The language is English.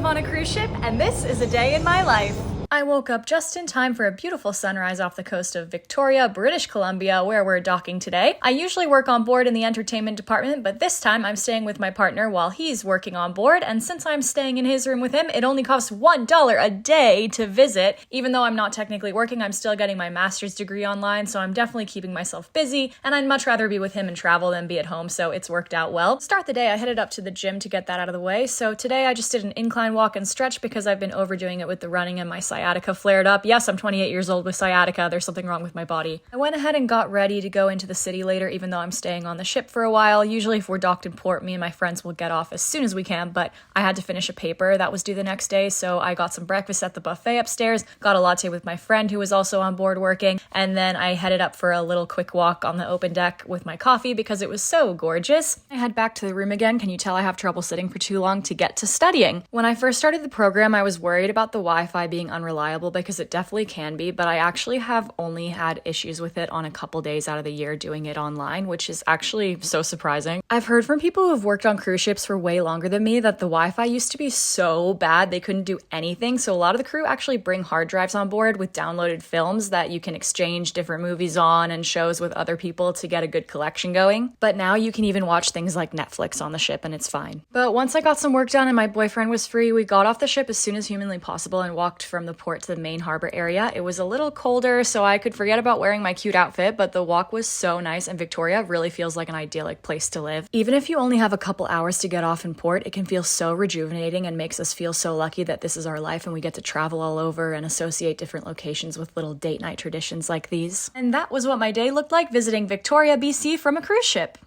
live on a cruise ship, and this is a day in my life. I woke up just in time for a beautiful sunrise off the coast of Victoria, British Columbia, where we're docking today. I usually work on board in the entertainment department, but this time I'm staying with my partner while he's working on board, and since I'm staying in his room with him, it only costs $1 a day to visit. Even though I'm not technically working, I'm still getting my master's degree online, so I'm definitely keeping myself busy, and I'd much rather be with him and travel than be at home, so it's worked out well. To start the day, I headed up to the gym to get that out of the way, so today I just did an incline walk and stretch because I've been overdoing it with the running and my sciatica flared up. Yes, I'm 28 years old with sciatica. There's something wrong with my body. I went ahead and got ready to go into the city later, even though I'm staying on the ship for a while. Usually if we're docked in port, me and my friends will get off as soon as we can, but I had to finish a paper that was due the next day, so I got some breakfast at the buffet upstairs, got a latte with my friend who was also on board working, and then I headed up for a little quick walk on the open deck with my coffee because it was so gorgeous. I head back to the room again. Can you tell I have trouble sitting for too long to get to studying? When I first started the program, I was worried about the Wi-Fi being unreliable because it definitely can be, but I actually have only had issues with it on a couple days out of the year doing it online, which is actually so surprising. I've heard from people who have worked on cruise ships for way longer than me that the Wi-Fi used to be so bad they couldn't do anything, so a lot of the crew actually bring hard drives on board with downloaded films that you can exchange different movies on and shows with other people to get a good collection going. But now you can even watch things like Netflix on the ship and it's fine. But once I got some work done and my boyfriend was free, we got off the ship as soon as humanly possible and walked from the port to the main harbor area. It was a little colder, so I could forget about wearing my cute outfit, but the walk was so nice and Victoria really feels like an idyllic place to live. Even if you only have a couple hours to get off in port, it can feel so rejuvenating and makes us feel so lucky that this is our life and we get to travel all over and associate different locations with little date night traditions like these. And that was what my day looked like visiting Victoria, BC from a cruise ship.